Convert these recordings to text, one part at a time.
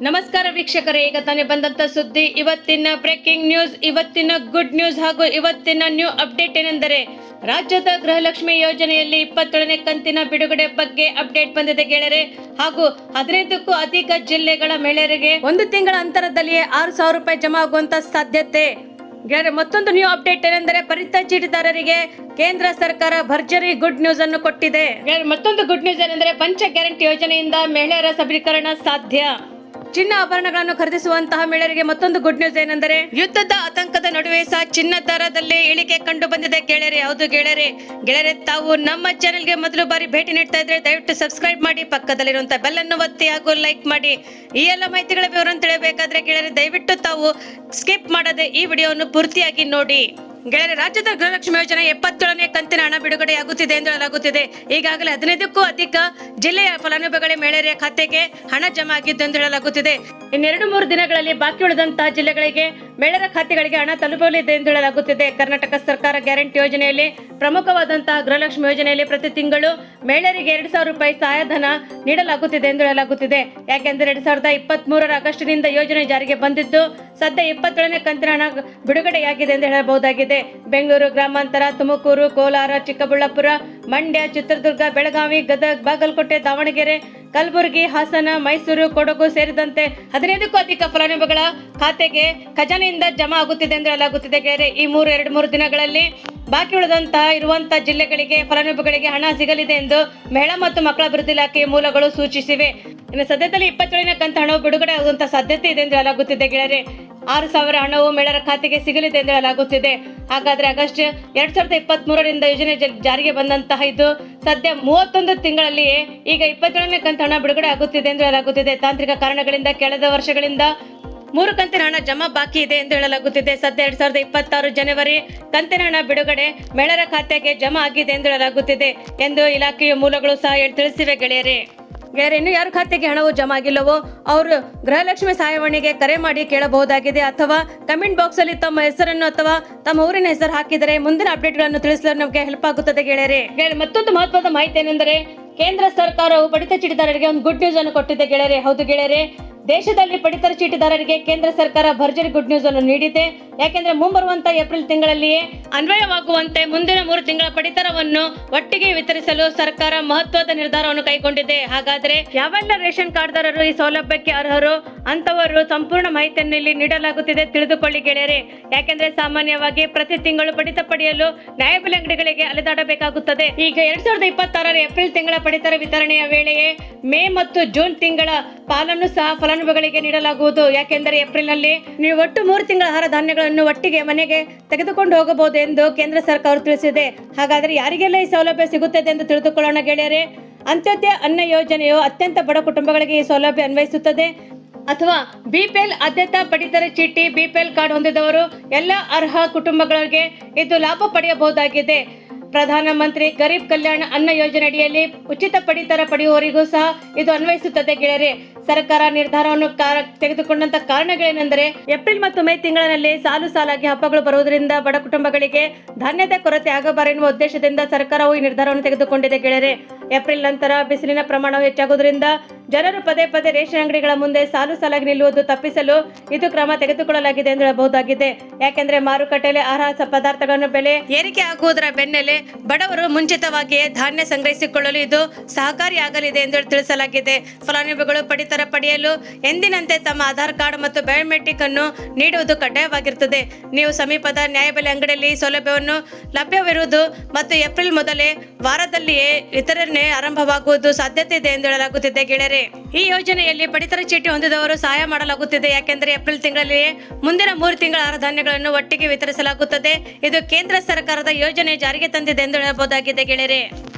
ನಮಸ್ಕಾರ ವೀಕ್ಷಕರೇ, ಈಗ ತಾನೇ ಬಂದಂತ ಸುದ್ದಿ, ಇವತ್ತಿನ ಬ್ರೇಕಿಂಗ್ ನ್ಯೂಸ್, ಇವತ್ತಿನ ಗುಡ್ ನ್ಯೂಸ್ ಹಾಗೂ ಇವತ್ತಿನ ನ್ಯೂ ಅಪ್ಡೇಟ್ ಏನೆಂದರೆ ರಾಜ್ಯದ ಗೃಹಲಕ್ಷ್ಮಿ ಯೋಜನೆಯಲ್ಲಿ 27ನೇ ಕಂತಿನ ಬಿಡುಗಡೆ ಬಗ್ಗೆ ಅಪ್ಡೇಟ್ ಬಂದಿದೆ ಗೆಳೆಯರೆ. ಹಾಗೂ 15ಕ್ಕೂ ಅಧಿಕ ಜಿಲ್ಲೆಗಳ ಮಹಿಳೆಯರಿಗೆ ಒಂದು ತಿಂಗಳ ಅಂತರದಲ್ಲಿಯೇ 6,000 ರೂಪಾಯಿ ಜಮಾ ಆಗುವಂತ ಸಾಧ್ಯತೆ ಗೆಳೆಯರೆ. ಮತ್ತೊಂದು ನ್ಯೂ ಅಪ್ಡೇಟ್ ಏನೆಂದರೆ ಪರಿತ ಚೀಟಿದಾರರಿಗೆ ಕೇಂದ್ರ ಸರ್ಕಾರ ಭರ್ಜರಿ ಗುಡ್ ನ್ಯೂಸ್ ಅನ್ನು ಕೊಟ್ಟಿದೆ. ಮತ್ತೊಂದು ಗುಡ್ ನ್ಯೂಸ್ ಏನೆಂದರೆ ಪಂಚ ಗ್ಯಾರಂಟಿ ಯೋಜನೆಯಿಂದ ಮಹಿಳೆಯರ ಸಬಲೀಕರಣ ಸಾಧ್ಯ. ಚಿನ್ನ ಆಭರಣಗಳನ್ನು ಖರೀದಿಸುವಂತಹ ಮಹಿಳೆಯರಿಗೆ ಮತ್ತೊಂದು ಗುಡ್ ನ್ಯೂಸ್ ಏನೆಂದರೆ ಯುದ್ಧದ ಆತಂಕದ ನಡುವೆ ಸಹ ಚಿನ್ನ ದರದಲ್ಲಿ ಇಳಿಕೆ ಕಂಡು ಬಂದಿದೆ ಗೆಳೆಯರೆ. ಹೌದು ಗೆಳೆಯರೆ, ತಾವು ನಮ್ಮ ಚಾನೆಲ್ಗೆ ಮೊದಲು ಬಾರಿ ಭೇಟಿ ನೀಡ್ತಾ ಇದ್ರೆ ದಯವಿಟ್ಟು ಸಬ್ಸ್ಕ್ರೈಬ್ ಮಾಡಿ, ಪಕ್ಕದಲ್ಲಿರುವಂತಹ ಬೆಲ್ ಅನ್ನು ಒತ್ತಿ ಹಾಗೂ ಲೈಕ್ ಮಾಡಿ. ಈ ಎಲ್ಲ ಮಾಹಿತಿಗಳ ವಿವರವನ್ನು ತಿಳಿಯಬೇಕಾದ್ರೆ ಗೆಳೆಯರೆ ದಯವಿಟ್ಟು ತಾವು ಸ್ಕಿಪ್ ಮಾಡದೆ ಈ ವಿಡಿಯೋವನ್ನು ಪೂರ್ತಿಯಾಗಿ ನೋಡಿ. ಗೆಳೆಯರೆ, ರಾಜ್ಯದ ಗೃಹಲಕ್ಷ್ಮಿ ಯೋಜನೆ 77ನೇ ಕಂತಿನ ಹಣ ಬಿಡುಗಡೆಯಾಗುತ್ತಿದೆ ಎಂದು ಹೇಳಲಾಗುತ್ತಿದೆ. ಈಗಾಗಲೇ 15ಕ್ಕೂ ಅಧಿಕ ಜಿಲ್ಲೆಯ ಫಲಾನುಭವಿಗಳ ಮಹಿಳೆಯರ ಖಾತೆಗೆ ಹಣ ಜಮಾ ಆಗಿದ್ದು ಎಂದು ಹೇಳಲಾಗುತ್ತಿದೆ. ಇನ್ನೆರಡು 3 ದಿನಗಳಲ್ಲಿ ಬಾಕಿ ಉಳಿದಂತಹ ಜಿಲ್ಲೆಗಳಿಗೆ ಮಹಿಳೆಯರ ಖಾತೆಗಳಿಗೆ ಹಣ ತಲುಪಲಿದೆ ಎಂದು ಹೇಳಲಾಗುತ್ತಿದೆ. ಕರ್ನಾಟಕ ಸರ್ಕಾರ ಗ್ಯಾರಂಟಿ ಯೋಜನೆಯಲ್ಲಿ ಪ್ರಮುಖವಾದಂತಹ ಗೃಹಲಕ್ಷ್ಮಿ ಯೋಜನೆಯಲ್ಲಿ ಪ್ರತಿ ತಿಂಗಳು ಮಹಿಳೆಯರಿಗೆ 2,000 ರೂಪಾಯಿ ಸಹಾಯಧನ ನೀಡಲಾಗುತ್ತಿದೆ ಎಂದು ಹೇಳಲಾಗುತ್ತಿದೆ. ಯಾಕೆಂದರೆ 2023 ಆಗಸ್ಟ್ನಿಂದ ಯೋಜನೆ ಜಾರಿಗೆ ಬಂದಿದ್ದು ಸದ್ಯ 27ನೇ ಕಂತಿನ ಹಣ ಬಿಡುಗಡೆಯಾಗಿದೆ ಎಂದು ಹೇಳಬಹುದಾಗಿದೆ. ಬೆಂಗಳೂರು ಗ್ರಾಮಾಂತರ, ತುಮಕೂರು, ಕೋಲಾರ, ಚಿಕ್ಕಬಳ್ಳಾಪುರ, ಮಂಡ್ಯ, ಚಿತ್ರದುರ್ಗ, ಬೆಳಗಾವಿ, ಗದಗ, ಬಾಗಲಕೋಟೆ, ದಾವಣಗೆರೆ, ಕಲಬುರಗಿ, ಹಾಸನ, ಮೈಸೂರು, ಕೊಡಗು ಸೇರಿದಂತೆ 15ಕ್ಕೂ ಅಧಿಕ ಫಲಾನುಭವಿಗಳ ಖಾತೆಗೆ ಖಜಾನೆಯಿಂದ ಜಮಾ ಆಗುತ್ತಿದೆ ಎಂದು ಹೇಳಲಾಗುತ್ತಿದೆ. ಗೆಳೆಯರೆ, ಈ 2 ದಿನಗಳಲ್ಲಿ ಬಾಕಿ ಇರುವಂತಹ ಜಿಲ್ಲೆಗಳಿಗೆ ಫಲಾನುಭವಿಗಳಿಗೆ ಹಣ ಸಿಗಲಿದೆ ಎಂದು ಮಹಿಳಾ ಮತ್ತು ಮಕ್ಕಳ ಅಭಿವೃದ್ಧಿ ಇಲಾಖೆಯ ಮೂಲಗಳು ಸೂಚಿಸಿವೆ. ಇನ್ನು ಸದ್ಯದಲ್ಲಿ 27ನೇ ಕಂತು ಹಣವು ಬಿಡುಗಡೆ ಆಗುವಂತಹ ಸಾಧ್ಯತೆ ಇದೆ ಎಂದು ಹೇಳಲಾಗುತ್ತಿದೆ. ಗೆಳೆಯರೆ, 6,000 ಹಣವು ಮಹಿಳೆಯರ ಖಾತೆಗೆ ಸಿಗಲಿದೆ ಎಂದು ಹೇಳಲಾಗುತ್ತಿದೆ. ಹಾಗಾದ್ರೆ ಆಗಸ್ಟ್ 2023ರಿಂದ ಯೋಜನೆ ಜಾರಿಗೆ ಬಂದಂತಹ ಇದು ಸದ್ಯ 31 ತಿಂಗಳಲ್ಲಿಯೇ ಈಗ 27ನೇ ಕಂತು ಹಣ ಬಿಡುಗಡೆ ಆಗುತ್ತಿದೆ ಎಂದು ಹೇಳಲಾಗುತ್ತಿದೆ. ತಾಂತ್ರಿಕ ಕಾರಣಗಳಿಂದ ಕಳೆದ ವರ್ಷಗಳಿಂದ 3 ಕಂತಿನ ಹಣ ಜಮಾ ಬಾಕಿ ಇದೆ ಎಂದು ಹೇಳಲಾಗುತ್ತಿದೆ. ಸದ್ಯ 2026 ಜನವರಿ ಕಂತಿನ ಹಣ ಬಿಡುಗಡೆ ಮಹಿಳೆಯರ ಖಾತೆಗೆ ಜಮಾ ಆಗಿದೆ ಎಂದು ಹೇಳಲಾಗುತ್ತಿದೆ ಎಂದು ಇಲಾಖೆಯ ಮೂಲಗಳು ಸಹ ತಿಳಿಸಿವೆ. ಗೆಳೆಯರೆ, ಇನ್ನು ಯಾರ ಖಾತೆಗೆ ಹಣವು ಜಮಾ ಆಗಿಲ್ಲವೋ ಅವರು ಗೃಹಲಕ್ಷ್ಮಿ ಸಹಾಯವಾಣಿಗೆ ಕರೆ ಮಾಡಿ ಕೇಳಬಹುದಾಗಿದೆ. ಅಥವಾ ಕಮೆಂಟ್ ಬಾಕ್ಸ್ ಅಲ್ಲಿ ತಮ್ಮ ಹೆಸರನ್ನು ಅಥವಾ ತಮ್ಮ ಊರಿನ ಹೆಸರು ಹಾಕಿದರೆ ಮುಂದಿನ ಅಪ್ಡೇಟ್ಗಳನ್ನು ತಿಳಿಸಲು ನಮಗೆ ಹೆಲ್ಪ್ ಆಗುತ್ತದೆ. ಗೆಳೆಯರೆ, ಮತ್ತೊಂದು ಮಹತ್ವದ ಮಾಹಿತಿ ಏನೆಂದರೆ ಕೇಂದ್ರ ಸರ್ಕಾರವು ಪಡಿತರ ಚೀಟಿದಾರರಿಗೆ ಒಂದು ಗುಡ್ ನ್ಯೂಸ್ ಅನ್ನು ಕೊಟ್ಟಿದೆ. ಗೆಳೆಯರೆ, ಹೌದು ಗೆಳೆಯರೆ, ದೇಶದಲ್ಲಿ ಪಡಿತರ ಚೀಟಿದಾರರಿಗೆ ಕೇಂದ್ರ ಸರ್ಕಾರ ಭರ್ಜರಿ ಗುಡ್ ನ್ಯೂಸ್ ಅನ್ನು ನೀಡಿದೆ. ಯಾಕೆಂದ್ರೆ ಮುಂಬರುವಂತಹ ಏಪ್ರಿಲ್ ತಿಂಗಳಲ್ಲಿ ಅನ್ವಯವಾಗುವಂತೆ ಮುಂದಿನ 3 ತಿಂಗಳ ಪಡಿತರವನ್ನು ಒಟ್ಟಿಗೆ ವಿತರಿಸಲು ಸರ್ಕಾರ ಮಹತ್ವದ ನಿರ್ಧಾರವನ್ನು ಕೈಗೊಂಡಿದೆ. ಹಾಗಾದ್ರೆ ಯಾವೆಲ್ಲ ರೇಷನ್ ಕಾರ್ಡ್ದಾರರು ಈ ಸೌಲಭ್ಯಕ್ಕೆ ಅರ್ಹರು ಅಂತವರು ಸಂಪೂರ್ಣ ಮಾಹಿತಿಯನ್ನು ಇಲ್ಲಿ ನೀಡಲಾಗುತ್ತಿದೆ, ತಿಳಿದುಕೊಳ್ಳಿ ಗೆಳೆಯರೆ. ಯಾಕೆಂದ್ರೆ ಸಾಮಾನ್ಯವಾಗಿ ಪ್ರತಿ ತಿಂಗಳು ಪಡಿತರ ಪಡೆಯಲು ನ್ಯಾಯಬೆಲೆ ಅಂಗಡಿಗಳಿಗೆ ಅಲೆದಾಡಬೇಕಾಗುತ್ತದೆ. ಈಗ 2026 ಏಪ್ರಿಲ್ ತಿಂಗಳ ಪಡಿತರ ವಿತರಣೆಯ ವೇಳೆಯೇ ಮೇ ಮತ್ತು ಜೂನ್ ತಿಂಗಳ ಪಾಲನ್ನು ಸಹ ಫಲಾನುಭವಿಗಳಿಗೆ ನೀಡಲಾಗುವುದು. ಯಾಕೆಂದರೆ ಏಪ್ರಿಲ್ ನಲ್ಲಿ ನೀವು ಒಟ್ಟು 3 ತಿಂಗಳ ಆಹಾರ ಧಾನ್ಯಗಳನ್ನು ಒಟ್ಟಿಗೆ ಮನೆಗೆ ತೆಗೆದುಕೊಂಡು ಹೋಗಬಹುದು ಎಂದು ಕೇಂದ್ರ ಸರ್ಕಾರ ತಿಳಿಸಿದೆ. ಹಾಗಾದ್ರೆ ಯಾರಿಗೆಲ್ಲ ಈ ಸೌಲಭ್ಯ ಸಿಗುತ್ತದೆ ಎಂದು ತಿಳಿದುಕೊಳ್ಳೋಣ ಗೆಳೆಯರೆ. ಅಂತ್ಯೋದಯ ಅನ್ನ ಯೋಜನೆಯು ಅತ್ಯಂತ ಬಡ ಕುಟುಂಬಗಳಿಗೆ ಈ ಸೌಲಭ್ಯ ಅನ್ವಯಿಸುತ್ತದೆ. ಅಥವಾ ಬಿಪಿಎಲ್ ಆದ್ಯತಾ ಪಡಿತರ ಚೀಟಿ ಬಿಪಿಎಲ್ ಕಾರ್ಡ್ ಹೊಂದಿದವರು ಎಲ್ಲ ಅರ್ಹ ಕುಟುಂಬಗಳಿಗೆ ಇದು ಲಾಭ ಪಡೆಯಬಹುದಾಗಿದೆ. ಪ್ರಧಾನಮಂತ್ರಿ ಗರೀಬ್ ಕಲ್ಯಾಣ ಅನ್ನ ಯೋಜನೆ ಅಡಿಯಲ್ಲಿ ಉಚಿತ ಪಡಿತರ ಪಡೆಯುವವರಿಗೂ ಸಹ ಇದು ಅನ್ವಯಿಸುತ್ತದೆ. ಗೆಳೆಯರೆ, ಸರ್ಕಾರ ನಿರ್ಧಾರವನ್ನು ತೆಗೆದುಕೊಂಡಂತ ಕಾರಣಗಳೇನೆಂದರೆ ಏಪ್ರಿಲ್ ಮತ್ತು ಮೇ ತಿಂಗಳಿನಲ್ಲಿ ಸಾಲಾಗಿ ಹಬ್ಬಗಳು ಬರುವುದರಿಂದ ಬಡ ಕುಟುಂಬಗಳಿಗೆ ಧಾನ್ಯದ ಕೊರತೆ ಆಗಬಾರದು ಎನ್ನುವ ಉದ್ದೇಶದಿಂದ ಸರ್ಕಾರವು ಈ ನಿರ್ಧಾರವನ್ನು ತೆಗೆದುಕೊಂಡಿದೆ. ಗೆಳೆಯರೆ, ಏಪ್ರಿಲ್ ನಂತರ ಬಿಸಿಲಿನ ಪ್ರಮಾಣವು ಹೆಚ್ಚಾಗುವುದರಿಂದ ಜನರು ಪದೇ ರೇಷನ್ ಅಂಗಡಿಗಳ ಮುಂದೆ ಸಾಲಾಗಿ ನಿಲ್ಲುವುದು ತಪ್ಪಿಸಲು ಇದು ಕ್ರಮ ತೆಗೆದುಕೊಳ್ಳಲಾಗಿದೆ ಎಂದು ಹೇಳಬಹುದಾಗಿದೆ. ಯಾಕೆಂದ್ರೆ ಮಾರುಕಟ್ಟೆಯಲ್ಲಿ ಆಹಾರ ಪದಾರ್ಥಗಳನ್ನು ಬೆಲೆ ಏರಿಕೆ ಆಗುವುದರ ಬೆನ್ನಲ್ಲೇ ಬಡವರು ಮುಂಚಿತವಾಗಿಯೇ ಧಾನ್ಯ ಸಂಗ್ರಹಿಸಿಕೊಳ್ಳಲು ಇದು ಸಹಕಾರಿಯಾಗಲಿದೆ ಎಂದು ತಿಳಿಸಲಾಗಿದೆ. ಫಲಾನುಭವಿಗಳು ಪಡಿತರ ಪಡೆಯಲು ಎಂದಿನಂತೆ ತಮ್ಮ ಆಧಾರ್ ಕಾರ್ಡ್ ಮತ್ತು ಬಯೋಮೆಟ್ರಿಕ್ ಅನ್ನು ನೀಡುವುದು ಕಡ್ಡಾಯವಾಗಿರುತ್ತದೆ. ನೀವು ಸಮೀಪದ ನ್ಯಾಯಬೆಲೆ ಅಂಗಡಿಯಲ್ಲಿ ಸೌಲಭ್ಯವನ್ನು ಲಭ್ಯವಿರುವುದು ಮತ್ತು ಏಪ್ರಿಲ್ ಮೊದಲೇ ವಾರದಲ್ಲಿಯೇ ವಿತರಣೆ ಆರಂಭವಾಗುವುದು ಸಾಧ್ಯತೆ ಇದೆ ಎಂದು ಹೇಳಲಾಗುತ್ತಿದೆ. ಗೆಳೆಯರೆ, ಈ ಯೋಜನೆಯಲ್ಲಿ ಪಡಿತರ ಚೀಟಿ ಹೊಂದಿದವರು ಸಹಾಯ ಮಾಡಲಾಗುತ್ತಿದೆ. ಯಾಕೆಂದರೆ ಏಪ್ರಿಲ್ ತಿಂಗಳಲ್ಲಿಯೇ ಮುಂದಿನ 3 ತಿಂಗಳ ಆಹಾರ ಧಾನ್ಯಗಳನ್ನು ಒಟ್ಟಿಗೆ ವಿತರಿಸಲಾಗುತ್ತದೆ. ಇದು ಕೇಂದ್ರ ಸರ್ಕಾರದ ಯೋಜನೆ ಜಾರಿಗೆ ತಂದಿದೆ ಎಂದು ಹೇಳಬಹುದಾಗಿದೆ. ಗೆಳೆಯರೆ,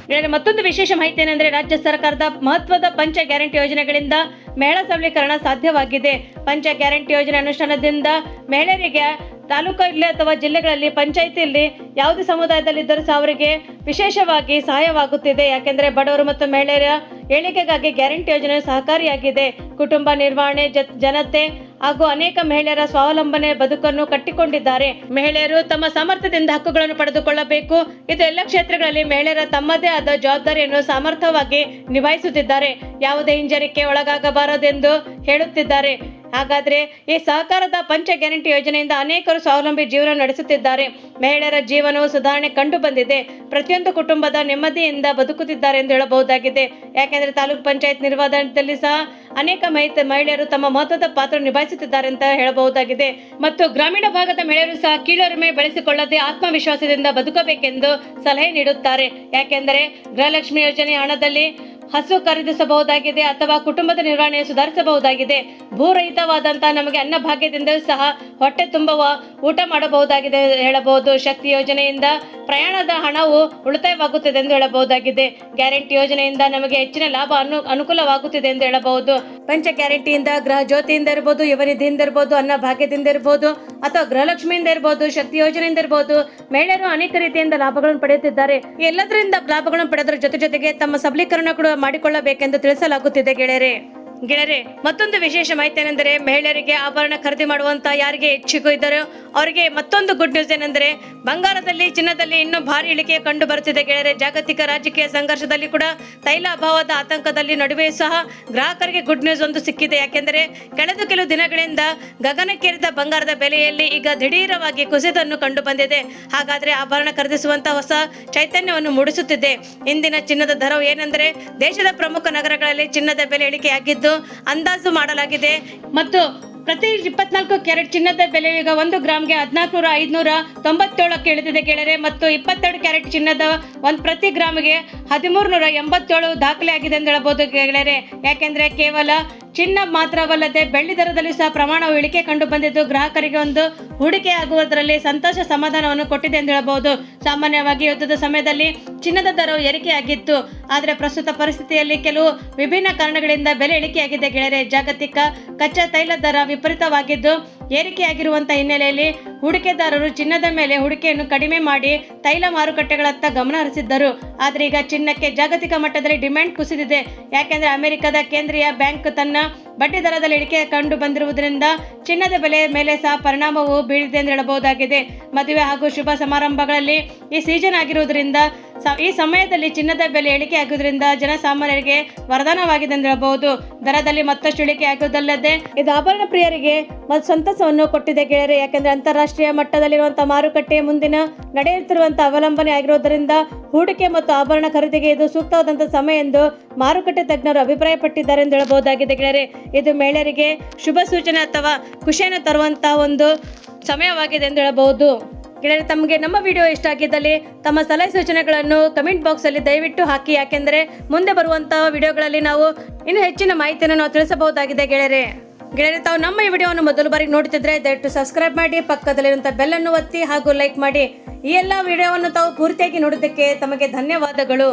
ಮತ್ತೊಂದು ವಿಶೇಷ ಮಾಹಿತಿ ಏನೆಂದರೆ ರಾಜ್ಯ ಸರ್ಕಾರದ ಮಹತ್ವದ ಪಂಚ ಗ್ಯಾರಂಟಿ ಯೋಜನೆಗಳಿಂದ ಮಹಿಳಾ ಸಬಲೀಕರಣ ಸಾಧ್ಯವಾಗಿದೆ. ಪಂಚ ಗ್ಯಾರಂಟಿ ಯೋಜನೆ ಅನುಷ್ಠಾನದಿಂದ ಮಹಿಳೆಯರಿಗೆ ತಾಲೂಕಲ್ಲಿ ಅಥವಾ ಜಿಲ್ಲೆಗಳಲ್ಲಿ ಪಂಚಾಯಿತಿಯಲ್ಲಿ ಯಾವುದೇ ಸಮುದಾಯದಲ್ಲಿದ್ದರೂ ಸಹ ಅವರಿಗೆ ವಿಶೇಷವಾಗಿ ಸಹಾಯವಾಗುತ್ತಿದೆ. ಯಾಕೆಂದರೆ ಬಡವರು ಮತ್ತು ಮಹಿಳೆಯರ ಏಳಿಗೆಗಾಗಿ ಗ್ಯಾರಂಟಿ ಯೋಜನೆ ಸಹಕಾರಿಯಾಗಿದೆ. ಕುಟುಂಬ ನಿರ್ವಹಣೆ ಜನತೆ ಹಾಗೂ ಅನೇಕ ಮಹಿಳೆಯರ ಸ್ವಾವಲಂಬನೆ ಬದುಕನ್ನು ಕಟ್ಟಿಕೊಂಡಿದ್ದಾರೆ. ಮಹಿಳೆಯರು ತಮ್ಮ ಸಾಮರ್ಥ್ಯದಿಂದ ಹಕ್ಕುಗಳನ್ನು ಪಡೆದುಕೊಳ್ಳಬೇಕು. ಇದು ಎಲ್ಲ ಕ್ಷೇತ್ರಗಳಲ್ಲಿ ಮಹಿಳೆಯರ ತಮ್ಮದೇ ಆದ ಜವಾಬ್ದಾರಿಯನ್ನು ಸಮರ್ಥವಾಗಿ ನಿಭಾಯಿಸುತ್ತಿದ್ದಾರೆ. ಯಾವುದೇ ಹಿಂಜರಿಕೆ ಒಳಗಾಗಬಾರದೆಂದು ಹೇಳುತ್ತಿದ್ದಾರೆ. ಹಾಗಾದ್ರೆ ಈ ಸಹಕಾರದ ಪಂಚ ಗ್ಯಾರಂಟಿ ಯೋಜನೆಯಿಂದ ಅನೇಕರು ಸ್ವಾವಲಂಬಿ ಜೀವನ ನಡೆಸುತ್ತಿದ್ದಾರೆ. ಮಹಿಳೆಯರ ಜೀವನವು ಸುಧಾರಣೆ ಕಂಡು ಬಂದಿದೆ. ಪ್ರತಿಯೊಂದು ಕುಟುಂಬದ ನೆಮ್ಮದಿಯಿಂದ ಬದುಕುತ್ತಿದ್ದಾರೆ ಎಂದು ಹೇಳಬಹುದಾಗಿದೆ. ಯಾಕೆಂದ್ರೆ ತಾಲೂಕು ಪಂಚಾಯತ್ ನಿರ್ವಹಣೆಯಲ್ಲಿ ಸಹ ಅನೇಕ ಮಹಿಳೆಯರು ತಮ್ಮ ಮಹತ್ವದ ಪಾತ್ರ ನಿಭಾಯಿಸುತ್ತಿದ್ದಾರೆ ಅಂತ ಹೇಳಬಹುದಾಗಿದೆ. ಮತ್ತು ಗ್ರಾಮೀಣ ಭಾಗದ ಮಹಿಳೆಯರು ಸಹ ಕೀಳರಿಮೆ ಬೆಳೆಸಿಕೊಳ್ಳದೆ ಆತ್ಮವಿಶ್ವಾಸದಿಂದ ಬದುಕಬೇಕೆಂದು ಸಲಹೆ ನೀಡುತ್ತಾರೆ. ಯಾಕೆಂದರೆ ಗೃಹಲಕ್ಷ್ಮಿ ಯೋಜನೆ ಹಣದಲ್ಲಿ ಹಸು ಖರೀದಿಸಬಹುದಾಗಿದೆ ಅಥವಾ ಕುಟುಂಬದ ನಿರ್ವಹಣೆ ಸುಧಾರಿಸಬಹುದಾಗಿದೆ. ಭೂರಹಿತವಾದಂತಹ ನಮಗೆ ಅನ್ನ ಭಾಗ್ಯದಿಂದ ಸಹ ಹೊಟ್ಟೆ ತುಂಬುವ ಊಟ ಮಾಡಬಹುದಾಗಿದೆ ಹೇಳಬಹುದು. ಶಕ್ತಿ ಯೋಜನೆಯಿಂದ ಪ್ರಯಾಣದ ಹಣವು ಉಳಿತಾಯವಾಗುತ್ತದೆ ಎಂದು ಹೇಳಬಹುದಾಗಿದೆ. ಗ್ಯಾರಂಟಿ ಯೋಜನೆಯಿಂದ ನಮಗೆ ಹೆಚ್ಚಿನ ಲಾಭ ಅನುಕೂಲವಾಗುತ್ತಿದೆ ಎಂದು ಹೇಳಬಹುದು. ಪಂಚ ಗ್ಯಾರಂಟಿಯಿಂದ ಗೃಹ ಜ್ಯೋತಿಯಿಂದ ಇರಬಹುದು, ಯುವನಿಧಿಯಿಂದ ಇರಬಹುದು, ಅನ್ನ ಭಾಗ್ಯದಿಂದ ಇರಬಹುದು ಅಥವಾ ಗೃಹಲಕ್ಷ್ಮಿಯಿಂದ ಇರಬಹುದು, ಶಕ್ತಿ ಯೋಜನೆಯಿಂದ ಇರಬಹುದು. ಮಹಿಳೆಯರು ಅನೇಕ ರೀತಿಯಿಂದ ಲಾಭಗಳನ್ನು ಪಡೆಯುತ್ತಿದ್ದಾರೆ. ಎಲ್ಲದರಿಂದ ಲಾಭಗಳನ್ನು ಪಡೆದರ ಜೊತೆಗೆ ತಮ್ಮ ಸಬಲೀಕರಣ ಕೂಡ ಮಾಡಿಕೊಳ್ಳಬೇಕೆಂದು ತಿಳಿಸಲಾಗುತ್ತಿದೆ. ಗೆಳೆಯರೆ ಮತ್ತೊಂದು ವಿಶೇಷ ಮಾಹಿತಿ ಏನೆಂದರೆ, ಮಹಿಳೆಯರಿಗೆ ಆಭರಣ ಖರೀದಿ ಮಾಡುವಂತ ಯಾರಿಗೆ ಹೆಚ್ಚಿಗೂ ಇದ್ದಾರೋ ಅವರಿಗೆ ಮತ್ತೊಂದು ಗುಡ್ ನ್ಯೂಸ್ ಏನೆಂದರೆ, ಬಂಗಾರದಲ್ಲಿ ಚಿನ್ನದಲ್ಲಿ ಇನ್ನೂ ಭಾರಿ ಇಳಿಕೆ ಕಂಡು ಬರುತ್ತಿದೆ. ಗೆಳೆಯರೆ, ಜಾಗತಿಕ ರಾಜಕೀಯ ಸಂಘರ್ಷದಲ್ಲಿ ಕೂಡ ತೈಲ ಅಭಾವದ ಆತಂಕದಲ್ಲಿ ನಡುವೆ ಸಹ ಗ್ರಾಹಕರಿಗೆ ಗುಡ್ ನ್ಯೂಸ್ ಒಂದು ಸಿಕ್ಕಿದೆ. ಯಾಕೆಂದರೆ ಕಳೆದ ಕೆಲವು ದಿನಗಳಿಂದ ಗಗನಕ್ಕೇರಿದ ಬಂಗಾರದ ಬೆಲೆಯಲ್ಲಿ ಈಗ ದಿಢೀರವಾಗಿ ಕುಸಿತವನ್ನು ಕಂಡು ಬಂದಿದೆ. ಹಾಗಾದ್ರೆ ಆಭರಣ ಖರೀದಿಸುವಂತ ಹೊಸ ಚೈತನ್ಯವನ್ನು ಮೂಡಿಸುತ್ತಿದೆ. ಇಂದಿನ ಚಿನ್ನದ ದರವು ಏನೆಂದರೆ, ದೇಶದ ಪ್ರಮುಖ ನಗರಗಳಲ್ಲಿ ಚಿನ್ನದ ಬೆಲೆ ಇಳಿಕೆಯಾಗಿದ್ದು ಅಂದಾಜು ಮಾಡಲಾಗಿದೆ. ಮತ್ತು ಪ್ರತಿ 24 ಕ್ಯಾರೆಟ್ ಚಿನ್ನದ ಬೆಲೆ ಈಗ 1 ಗ್ರಾಮ್ಗೆ 14,597ಕ್ಕೆ ಇಳಿದಿದೆ ಗೆಳೆಯರೆ. ಮತ್ತು 22 ಕ್ಯಾರೆಟ್ ಚಿನ್ನದ ಪ್ರತಿ ಗ್ರಾಮ್ಗೆ 1387 ದಾಖಲೆ ಆಗಿದೆ ಎಂದು ಹೇಳಬಹುದು ಗೆಳೆಯರೆ. ಯಾಕೆಂದ್ರೆ ಕೇವಲ ಚಿನ್ನ ಮಾತ್ರವಲ್ಲದೆ ಬೆಳ್ಳಿ ದರದಲ್ಲಿ ಸಹ ಪ್ರಮಾಣವು ಇಳಿಕೆ ಕಂಡು ಬಂದಿದ್ದು ಗ್ರಾಹಕರಿಗೆ ಒಂದು ಹೂಡಿಕೆ ಆಗುವುದರಲ್ಲಿ ಸಂತೋಷ ಸಮಾಧಾನವನ್ನು ಕೊಟ್ಟಿದೆ ಎಂದು ಹೇಳಬಹುದು. ಸಾಮಾನ್ಯವಾಗಿ ಯುದ್ಧದ ಸಮಯದಲ್ಲಿ ಚಿನ್ನದ ದರವು ಏರಿಕೆಯಾಗಿತ್ತು. ಆದರೆ ಪ್ರಸ್ತುತ ಪರಿಸ್ಥಿತಿಯಲ್ಲಿ ಕೆಲವು ವಿಭಿನ್ನ ಕಾರಣಗಳಿಂದ ಬೆಲೆ ಇಳಿಕೆಯಾಗಿದೆ ಗೆಳೆಯರೆ. ಜಾಗತಿಕ ಕಚ್ಚಾ ತೈಲ ದರ ವಿಪರೀತವಾಗಿದ್ದು ಏರಿಕೆಯಾಗಿರುವಂತಹ ಹಿನ್ನೆಲೆಯಲ್ಲಿ ಹೂಡಿಕೆದಾರರು ಚಿನ್ನದ ಮೇಲೆ ಹೂಡಿಕೆಯನ್ನು ಕಡಿಮೆ ಮಾಡಿ ತೈಲ ಮಾರುಕಟ್ಟೆಗಳತ್ತ ಗಮನ ಹರಿಸಿದ್ದರು. ಆದರೆ ಈಗ ಚಿನ್ನಕ್ಕೆ ಜಾಗತಿಕ ಮಟ್ಟದಲ್ಲಿ ಡಿಮ್ಯಾಂಡ್ ಕುಸಿದಿದೆ. ಯಾಕೆಂದ್ರೆ ಅಮೆರಿಕದ ಕೇಂದ್ರೀಯ ಬ್ಯಾಂಕ್ ತನ್ನ ಬಡ್ಡಿ ದರದಲ್ಲಿ ಇಳಿಕೆ ಕಂಡು ಬಂದಿರುವುದರಿಂದ ಚಿನ್ನದ ಬೆಲೆ ಮೇಲೆ ಸಹ ಪರಿಣಾಮವು ಬೀಳಿದೆ ಎಂದು ಹೇಳಬಹುದಾಗಿದೆ. ಮದುವೆ ಹಾಗೂ ಶುಭ ಸಮಾರಂಭಗಳಲ್ಲಿ ಈ ಸೀಸನ್ ಆಗಿರುವುದರಿಂದ ಈ ಸಮಯದಲ್ಲಿ ಚಿನ್ನದ ಬೆಲೆ ಇಳಿಕೆ ಆಗುವುದರಿಂದ ಜನಸಾಮಾನ್ಯರಿಗೆ ವರದಾನವಾಗಿದೆ ಎಂದು ಹೇಳಬಹುದು. ದರದಲ್ಲಿ ಮತ್ತಷ್ಟು ಇಳಿಕೆ ಆಗುವುದಲ್ಲದೆ ಇದು ಆಭರಣ ಪ್ರಿಯರಿಗೆ ಮತ್ತು ಸಂತಸವನ್ನು ಕೊಟ್ಟಿದೆ ಗೆಳೆಯರೆ. ಯಾಕೆಂದ್ರೆ ಅಂತಾರಾಷ್ಟ್ರೀಯ ಮಟ್ಟದಲ್ಲಿರುವಂತಹ ಮಾರುಕಟ್ಟೆ ಮುಂದಿನ ನಡೆಯುತ್ತಿರುವಂತಹ ಅವಲಂಬನೆ ಆಗಿರುವುದರಿಂದ ಹೂಡಿಕೆ ಮತ್ತು ಆಭರಣ ಖರೀದಿಗೆ ಇದು ಸೂಕ್ತವಾದಂತಹ ಸಮಯ ಎಂದು ಮಾರುಕಟ್ಟೆ ತಜ್ಞರು ಅಭಿಪ್ರಾಯಪಟ್ಟಿದ್ದಾರೆ ಎಂದು ಹೇಳಬಹುದಾಗಿದೆ ಗೆಳೆಯರೆ. ಇದು ಮಹಿಳೆಯರಿಗೆ ಶುಭ ಸೂಚನೆ ಅಥವಾ ಖುಷಿಯನ್ನು ತರುವಂತಹ ಒಂದು ಸಮಯವಾಗಿದೆ ಎಂದು ಹೇಳಬಹುದು. ಗೆಳೆಯರೆ, ತಮಗೆ ನಮ್ಮ ವಿಡಿಯೋ ಇಷ್ಟ ಆಗಿದ್ದಲ್ಲಿ ತಮ್ಮ ಸಲಹೆ ಸೂಚನೆಗಳನ್ನು ಕಮೆಂಟ್ ಬಾಕ್ಸ್ ಅಲ್ಲಿ ದಯವಿಟ್ಟು ಹಾಕಿ. ಯಾಕೆಂದ್ರೆ ಮುಂದೆ ಬರುವಂತಹ ವಿಡಿಯೋಗಳಲ್ಲಿ ನಾವು ಇನ್ನೂ ಹೆಚ್ಚಿನ ಮಾಹಿತಿಯನ್ನು ನಾವು ತಿಳಿಸಬಹುದಾಗಿದೆ ಗೆಳೆಯರೆ. ತಾವು ನಮ್ಮ ಈ ವಿಡಿಯೋವನ್ನು ಮೊದಲು ಬಾರಿ ನೋಡುತ್ತಿದ್ರೆ ದಯವಿಟ್ಟು ಸಬ್ಸ್ಕ್ರೈಬ್ ಮಾಡಿ, ಪಕ್ಕದಲ್ಲಿರುವಂತಹ ಬೆಲ್ ಅನ್ನು ಒತ್ತಿ ಹಾಗೂ ಲೈಕ್ ಮಾಡಿ. ಈ ಎಲ್ಲ ವಿಡಿಯೋವನ್ನು ತಾವು ಪೂರ್ತಿಯಾಗಿ ನೋಡಿದ್ದಕ್ಕೆ ತಮಗೆ ಧನ್ಯವಾದಗಳು.